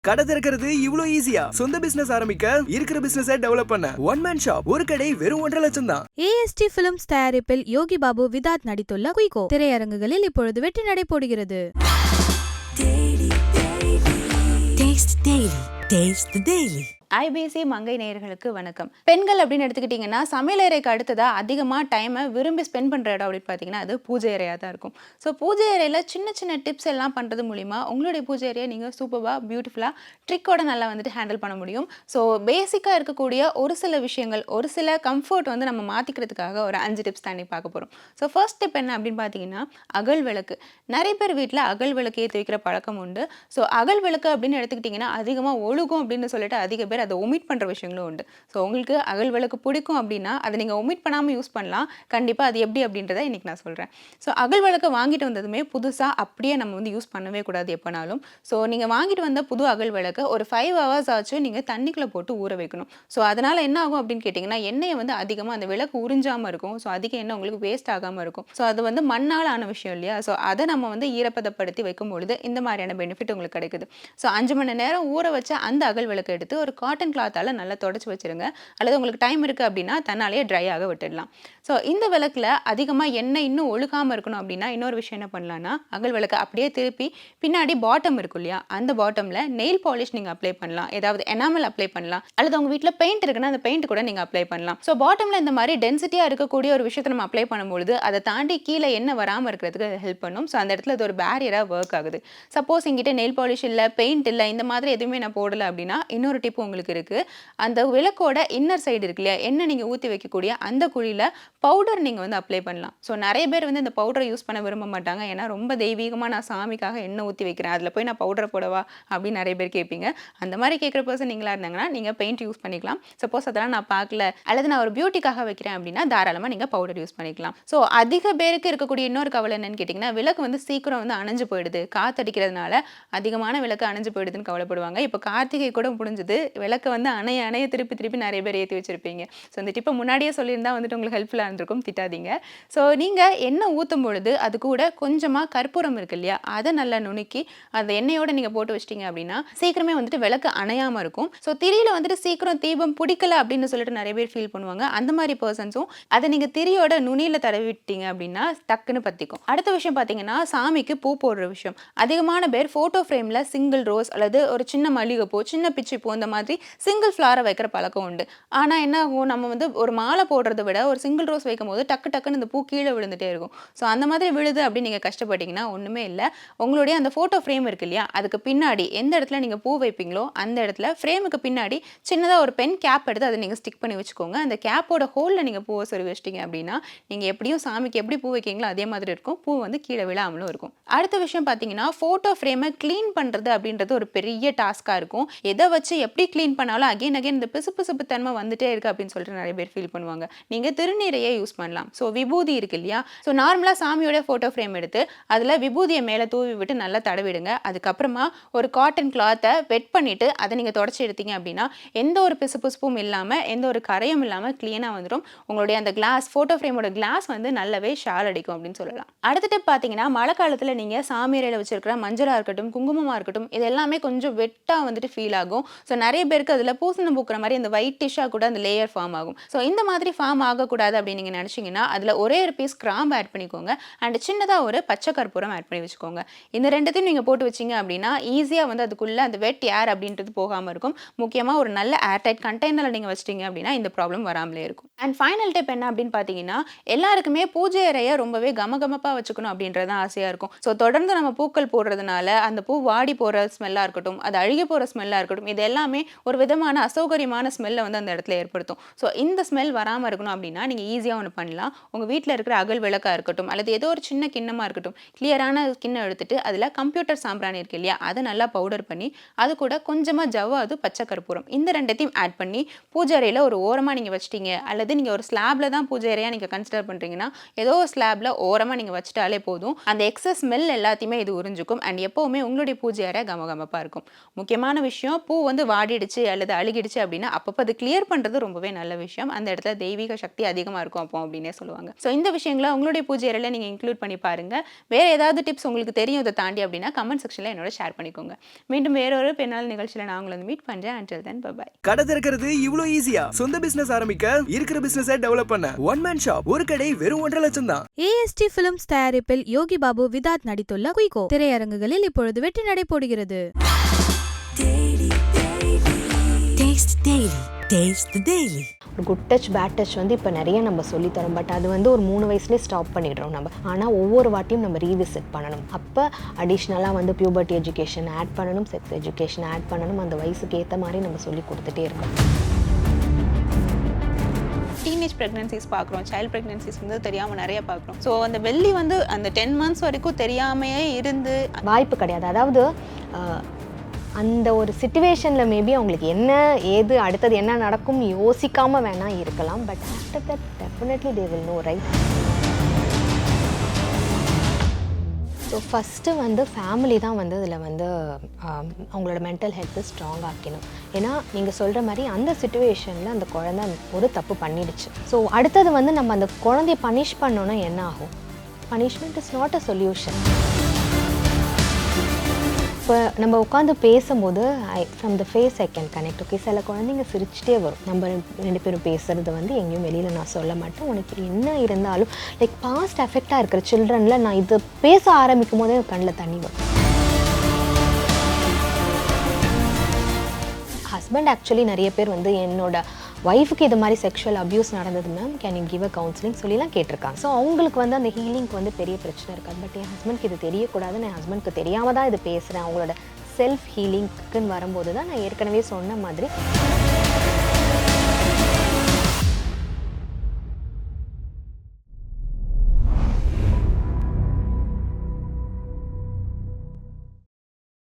கடை திறக்கிறது இவ்ளோ ஈஸியா? சொந்த பிசினஸ் ஆரம்பிக்க, இருக்கிற பிசினஸை டெவலப் பண்ண OneManShop ஒரு கடை வெறும் 1.5 லட்சம் தான். AST Films தயாரிப்பில் யோகி பாபு விதாத் நடித்துள்ள குயிகோ திரையரங்குகளில் இப்பொழுது வெற்றி நடைபோடுகிறது. IBC மங்கை நேயர்களுக்கு வணக்கம். பெண்கள் அப்படின்னு எடுத்துக்கிட்டிங்கன்னா சமையலறைக்கு அடுத்ததாக அதிகமாக டைமை விரும்பி ஸ்பெண்ட் பண்ணுற இடம் அப்படின்னு பார்த்தீங்கன்னா அது பூஜை அறையாக தான் இருக்கும். ஸோ பூஜை அறையில் சின்ன சின்ன டிப்ஸ் எல்லாம் பண்ணுறது மூலிமா உங்களுடைய பூஜை அறையை நீங்கள் சூப்பராக பியூட்டிஃபுல்லாக ட்ரிக்கோட நல்லா வந்துட்டு ஹேண்டில் பண்ண முடியும். ஸோ பேசிக்காக இருக்கக்கூடிய ஒரு சில விஷயங்கள், ஒரு சில கம்ஃபர்ட் வந்து நம்ம மாற்றிக்கிறதுக்காக ஒரு 5 டிப்ஸ் தாண்டி பார்க்க போகிறோம். ஸோ ஃபர்ஸ்ட் டிப் என்ன அப்படின்னு பார்த்தீங்கன்னா அகல் விளக்கு. நிறைய பேர் வீட்டில் அகல் விளக்கு ஏற்றி வைக்கிற பழக்கம் உண்டு. ஸோ அகல் விளக்கு அப்படின்னு எடுத்துக்கிட்டிங்கன்னா அதிகமாக ஒழுகும் அப்படின்னு சொல்லிட்டு அதிக பேர் அதை ஒமிட் பண்ணுற விஷயங்களும் உண்டு. ஸோ உங்களுக்கு அகல் விளக்கு பிடிக்கும் அப்படின்னா அதை நீங்கள் ஒமிட் பண்ணாமல் யூஸ் பண்ணலாம். கண்டிப்பாக அது எப்படி அப்படின்றத இன்றைக்கி நான் சொல்கிறேன். ஸோ அகல் விளக்கு வாங்கிட்டு வந்ததுமே புதுசாக அப்படியே நம்ம வந்து யூஸ் பண்ணவே கூடாது எப்போனாலும். ஸோ நீங்கள் வாங்கிட்டு வந்த புது அகல் விளக்கு ஒரு 5 hours ஆச்சு நீங்கள் தண்ணிக்குள்ளே போட்டு ஊற வைக்கணும். ஸோ அதனால் என்ன ஆகும் அப்படின்னு கேட்டிங்கன்னா எண்ணெயை வந்து அதிகமாக அந்த விளக்கு உறிஞ்சாமல் இருக்கும். ஸோ அதிக எண்ணெய் உங்களுக்கு வேஸ்ட் ஆகாமல் இருக்கும். ஸோ அது வந்து மண்ணால் ஆன விஷயம் இல்லையா? ஸோ அதை நம்ம வந்து ஈரப்பதப்படுத்தி வைக்கும் பொழுது இந்த மாதிரியான பெனிஃபிட் உங்களுக்கு கிடைக்குது. ஸோ 5 மணி நேரம் ஊற வச்ச அந்த அகல் விளக்கு எடுத்து ஒரு காட்டன் கிளாத்தால் நல்லா தொடச்சி வச்சுருங்க. அல்லது உங்களுக்கு டைம் இருக்குது அப்படின்னா தன்னாலேயே ட்ரை ஆக விட்டுடலாம். ஸோ இந்த விளக்கில் அதிகமாக எண்ணெய் இன்னும் ஒழுகாமல் இருக்கணும் அப்படின்னா இன்னொரு விஷயம் என்ன பண்ணலான்னா அகல் விளக்கு அப்படியே திருப்பி பின்னாடி பாட்டம் இருக்கும் இல்லையா, அந்த பாட்டமில் நெயில் பாலிஷ் நீங்கள் அப்ளை பண்ணலாம். ஏதாவது எனாமல் அப்ளை பண்ணலாம். அல்லது உங்கள் வீட்டில் பெயிண்ட் இருக்குன்னா அந்த பெயிண்ட் கூட நீங்கள் அப்ளை பண்ணலாம். ஸோ பாட்டமில் இந்த மாதிரி டென்சிட்டியாக இருக்கக்கூடிய ஒரு விஷயத்தை நம்ம அப்ளை பண்ணும்பொழுது அதை தாண்டி கீழே எண்ணெய் வராமல் இருக்கிறதுக்கு ஹெல்ப் பண்ணும். ஸோ அந்த இடத்துல அது ஒரு பேரியராக ஒர்க் ஆகுது. சப்போஸ் எங்கிட்ட நெயில் பாலிஷ் இல்லை, பெயிண்ட் இல்லை, இந்த மாதிரி எதுவுமே நான் போடலை அப்படின்னா இன்னொரு டிப் உங்களுக்கு இருக்குது. அந்த விளக்கோட இன்னர் சைடு இருக்கு இல்லையா, எண்ணெய் நீங்கள் ஊற்றி வைக்கக்கூடிய அந்த குழியில் பவுடர் நீங்கள் வந்து அப்ளை பண்ணலாம். ஸோ நிறைய பேர் வந்து இந்த பவுடரை யூஸ் பண்ண விரும்ப மாட்டாங்க. ஏன்னா ரொம்ப தெய்வீகமாக நான் சாமிக்காக எண்ணெய் ஊற்றி வைக்கிறேன், அதில் போய் நான் பவுடரை போடவா அப்படின்னு நிறைய பேர் கேட்பீங்க. அந்த மாதிரி கேட்குற பர்சன் நீங்களாக இருந்தாங்கன்னா நீங்கள் பெயிண்ட் யூஸ் பண்ணிக்கலாம். சப்போஸ் அதெல்லாம் நான் பார்க்கல அல்லது நான் ஒரு பியூட்டிக்காக வைக்கிறேன் அப்படின்னா தாராளமாக நீங்கள் பவுடர் யூஸ் பண்ணிக்கலாம். ஸோ அதிக பேருக்கு இருக்கக்கூடிய இன்னொரு கவலை என்னன்னு கேட்டிங்கன்னா விளக்கு வந்து சீக்கிரம் வந்து அணைஞ்சு போயிடுது, காற்றடிக்கிறதுனால அதிகமான விளக்கு அணைஞ்சு போயிடுதுன்னு கவலைப்படுவாங்க. இப்போ கார்த்திகை கூட முடிஞ்சது, விளக்கு வந்து அணைய திருப்பி நிறைய பேர் ஏற்றி வச்சிருப்பீங்க. ஸோ இந்த டிப்பை முன்னாடியே சொல்லியிருந்தா வந்துட்டு உங்களுக்கு ஹெல்ப்ஃபுல்லாக இருந்திருக்கும், திட்டாதீங்க. ஸோ நீங்கள் எண்ணெய் ஊற்றும் பொழுது அது கூட கொஞ்சமாக கற்பூரம் இருக்கு இல்லையா, அதை நல்லா நுணுக்கி அந்த எண்ணெயோடு நீங்கள் போட்டு வச்சிட்டிங்க அப்படின்னா சீக்கிரமே வந்துட்டு விளக்கு அணையாமல் இருக்கும். ஸோ திரியில் வந்துட்டு சீக்கிரம் தீபம் பிடிக்கல அப்படின்னு சொல்லிட்டு நிறைய பேர் ஃபீல் பண்ணுவாங்க. அந்த மாதிரி பர்சன்ஸும் அதை நீங்கள் திரியோட நுனியில் தடவிட்டீங்க அப்படின்னா டக்குன்னு பற்றிக்கும். அடுத்த விஷயம் பார்த்தீங்கன்னா சாமிக்கு பூ போடுற விஷயம். அதிகமான பேர் ஃபோட்டோ ஃப்ரேமில் சிங்கிள் ரோஸ் அல்லது ஒரு சின்ன மல்லிகைப்பூ, சின்ன பிச்சிப்பூ, இந்த மாதிரி சிங்கிள் ஃப்ளாரை வைக்கிற பழக்கம் உண்டு. ஆனால் என்ன ஆகும், நம்ம வந்து ஒரு மாலை போடுறத விட ஒரு சிங்கிள் ரோஸ் வைக்கும் போது டக்குன்னு இந்த பூ கீழே விழுந்துட்டே இருக்கும். ஸோ அந்த மாதிரி விழுது அப்படின்னு நீங்கள் கஷ்டப்பட்டீங்கன்னா ஒன்றுமே இல்லை. உங்களுடைய அந்த ஃபோட்டோ ஃப்ரேம் இருக்கு இல்லையா, அதுக்கு பின்னாடி எந்த இடத்துல நீங்கள் பூ வைப்பீங்களோ அந்த இடத்துல ஃப்ரேமுக்கு பின்னாடி சின்னதாக ஒரு பென் கேப் எடுத்து அதை நீங்கள் ஸ்டிக் பண்ணி வச்சுக்கோங்க. அந்த கேப்போட ஹோலில் நீங்கள் பூவை சொருவி வச்சிட்டிங்க அப்படின்னா நீங்கள் எப்படியும் சாமிக்கு எப்படி பூ வைக்கீங்களோ அதே மாதிரி இருக்கும். பூ வந்து கீழே விழாமலும் இருக்கும். அடுத்த விஷயம் பார்த்தீங்கன்னா ஃபோட்டோ ஃப்ரேமை க்ளீன் பண்ணுறது அப்படின்றது ஒரு பெரிய டாஸ்காக இருக்கும். எதை வச்சு எப்படி க்ளீன் பண்ணாலும் அகைன் இந்த பிசுப்பு தன்மை வந்துட்டே இருக்குது அப்படின்னு சொல்லிட்டு நிறைய பேர் ஃபீல் பண்ணுவாங்க. நீங்கள் திருநீரையே யூஸ் பண்ணலாம். ஸோ விபூதி இருக்கு இல்லையா, ஸோ நார்மலாக சாமியோட ஃபோட்டோ ஃப்ரேம் எடுத்து அதில் விபூதியை மேலே தூவி விட்டு நல்லா தடவிடுங்க. அதுக்கப்புறமா ஒரு காட்டன் கிளாத்தை வெட் பண்ணிவிட்டு அதை நீங்கள் தொடச்சி எடுத்தீங்க அப்படின்னா எந்த ஒரு பிசுப்பும் இல்லாமல் எந்த ஒரு கரையும் இல்லாமல் க்ளீனாக வந்துடும். உங்களுடைய அந்த கிளாஸ் ஃபோட்டோ ஃப்ரேமோட கிளாஸ் வந்து நல்லாவே ஷால் அடிக்கும் அப்படின்னு சொல்லலாம். அடுத்த டிப் பார்த்தீங்கன்னா மழை காலத்தில் நீங்கள் சாமியறையில் வச்சிருக்கிற மஞ்சளாக இருக்கட்டும், குங்குமமாக இருக்கட்டும், இது எல்லாமே கொஞ்சம் வெட்டாக வந்துட்டு ஃபீல் ஆகும். ஸோ நிறைய பேருக்கு அதில் பூசணம் பூக்கிற மாதிரி அந்த ஒயிட்டிஷாக கூட அந்த லேயர் ஃபார்ம் ஆகும். ஸோ இந்த மாதிரி ஃபார்ம் ஆகக்கூடாது அப்படின்னு நீங்கள் நினச்சிங்கன்னா அதில் ஒரே ஒரு பீஸ் கிராம்பு ஆட் பண்ணிக்கோங்க. அண்ட் சின்னதாக ஒரு பச்சை கற்பூரம் ஆட் பண்ணி வச்சுக்கோங்க. இந்த ரெண்டுத்தையும் நீங்கள் போட்டு வச்சிங்க அப்படின்னா ஈஸியாக வந்து அதுக்குள்ளே அந்த வெட் ஏர் அப்படின்றது போகாமல் இருக்கும். முக்கியமாக ஒரு நல்ல ஏர்டைட் கண்டெய்னரில் நீங்கள் வச்சிட்டிங்க அப்படின்னா இந்த ப்ராப்ளம் வராமலே இருக்கும். அண்ட் ஃபைனல் டிப் என்ன அப்படின்னு பார்த்தீங்கன்னா எல்லாருக்குமே பூஜை அறையை ரொம்பவே கமகமப்பாக வச்சுக்கணும் அப்படின்றது தான் ஆசையாக இருக்கும். ஸோ தொடர்ந்து நம்ம பூக்கள் போடுறதுனால அந்த பூ வாடி போகிற ஸ்மெல்லாக இருக்கட்டும், அது அழுகி போகிற ஸ்மெல்லாக இருக்கட்டும், இது எல்லாமே ஒரு விதமான அசௌகரியமான ஸ்மெல்லை வந்து அந்த இடத்துல ஏற்படுத்தும். ஸோ இந்த ஸ்மெல் வராமல் இருக்கணும் அப்படின்னா நீங்கள் ஈஸியாக ஒன்று பண்ணலாம். உங்கள் வீட்டில் இருக்கிற அகல் விளக்காக இருக்கட்டும் அல்லது ஏதோ ஒரு சின்ன கிண்ணமாக இருக்கட்டும், கிளியரான கிண்ணம் எடுத்துட்டு அதில் கம்ப்யூட்டர் சாம்பிராணி இருக்கு இல்லையா, அதை நல்லா பவுடர் பண்ணி அது கூட கொஞ்சமாக ஜவ்வாது, பச்சை கற்பூரம், இந்த ரெண்டத்தையும் ஆட் பண்ணி பூஜை அறையில் ஒரு ஓரமாக நீங்கள் வச்சிட்டீங்க. அல்லது நீங்கள் ஒரு ஸ்லாபில் தான் பூஜை அறையாக நீங்கள் கன்சிடர் பண்ணுறீங்கன்னா ஏதோ ஒரு ஸ்லாபில் ஓரமாக நீங்கள் வச்சுட்டாலே போதும். அந்த எக்ஸஸ் ஸ்மெல் எல்லாத்தையுமே இது உறிஞ்சிக்கும். அண்ட் எப்போவுமே உங்களுடைய பூஜை அறை கமகமப்பாக இருக்கும். முக்கியமான விஷயம், பூ வந்து வாடிடுச்சு ஆயிடுச்சு அல்லது அழுகிடுச்சு அப்படின்னா அப்பப்போ அது கிளியர் பண்ணுறது ரொம்பவே நல்ல விஷயம். அந்த இடத்துல தெய்வீக சக்தி அதிகமாக இருக்கும் அப்போ அப்படின்னே சொல்லுவாங்க. ஸோ இந்த விஷயங்களை உங்களுடைய பூஜை அறையில் நீங்கள் இன்க்ளூட் பண்ணி பாருங்கள். வேறு ஏதாவது டிப்ஸ் உங்களுக்கு தெரியும் இதை தாண்டி அப்படின்னா கமெண்ட் செக்ஷனில் என்னோட ஷேர் பண்ணிக்கோங்க. மீண்டும் வேறொரு பெண்ணால் நிகழ்ச்சியில் நான் உங்களை மீட் பண்ணுறேன். until then bye bye. கடை திறக்கிறது இவ்வளோ ஈஸியா? சொந்த பிசினஸ் ஆரம்பிக்க இருக்கிற பிசினஸை டெவலப் பண்ண ஒன் மேன் ஷாப் ஒரு கடை வெறும் 1.5 லட்சம் தான். AST Films தயாரிப்பில் யோகி பாபு விதாத் நடித்துள்ள குயிகோ திரையரங்குகளில் இப்பொழுது வெற்றி நடைபோடுகிறது. குட் டச் பேட் டச் வந்து இப்போ நிறைய நம்ம சொல்லித்தரோம். பட் அது வந்து ஒரு 3 வயசுலேயே ஸ்டாப் பண்ணிடுறோம் நம்ம. ஆனால் ஒவ்வொரு வாட்டியும் நம்ம ரீவிசிட் பண்ணணும். அப்போ அடிஷ்னலாக வந்து பியூபர்ட்டி எஜுகேஷன் ஆட் பண்ணணும், செக்ஸ் எஜுகேஷன் ஆட் பண்ணணும். அந்த வயசுக்கு ஏற்ற மாதிரி நம்ம சொல்லி கொடுத்துட்டே இருக்கணும். டீனேஜ் ப்ரெக்னன்சிஸ் பார்க்குறோம், சைல்ட் ப்ரெக்னன்சிஸ் வந்து தெரியாமல் நிறைய பார்க்குறோம். ஸோ அந்த வெள்ளி வந்து அந்த 10 months வரைக்கும் தெரியாமையே இருந்து வாய்ப்பு கிடையாது. அதாவது அந்த ஒரு சிச்சுவேஷனில் மேபி அவங்களுக்கு என்ன ஏது அடுத்தது என்ன நடக்கும் யோசிக்காமல் வேணால் இருக்கலாம். But after that definitely they will know, right? So first வந்து ஃபேமிலி தான் வந்து அதில் வந்து அவங்களோட மென்டல் ஹெல்த்தை ஸ்ட்ராங் ஆக்கணும். ஏன்னா நீங்கள் சொல்கிற மாதிரி அந்த சிச்சுவேஷனில் அந்த குழந்தை ஒரு தப்பு பண்ணிடுச்சு. ஸோ அடுத்தது வந்து நம்ம அந்த குழந்தைய பனிஷ் பண்ணோன்னா என்ன ஆகும்? Punishment is not a solution. இப்போ நம்ம உட்காந்து பேசும்போது from the face I can connect. Okay, சில குழந்தைங்க சிரிச்சிட்டே வரும். நம்ம 2 பேரும் பேசுகிறது வந்து எங்கேயும் வெளியில் நான் சொல்ல மாட்டேன். உனக்கு என்ன இருந்தாலும் லைக் பாஸ்ட் எஃபெக்டாக இருக்கிற சில்ட்ரனில் நான் இது பேச ஆரம்பிக்கும் போதே கண்ணில் தண்ணி வரும். ஹஸ்பண்ட் ஆக்சுவலி நிறைய பேர் வந்து என்னோட ஒய்ஃபுக்கு இது மாதிரி செக்ஷுவல் அப்யூஸ் நடந்தது ma'am, can you give a counselling சொல்லிலாம் கேட்டிருக்காங்க. ஸோ அவங்களுக்கு வந்து அந்த ஹீலிங்க்கு வந்து பெரிய பிரச்சனை இருக்காது. பட் என் ஹஸ்பண்ட்க்கு இது தெரியக்கூடாது, நான் ஹஸ்பண்ட்க்கு தெரியாமல் தான் இது பேசுகிறேன். அவங்களோட செல்ஃப் ஹீலிங்க்குன்னு வரும்போது தான் நான் ஏற்கனவே சொன்ன மாதிரி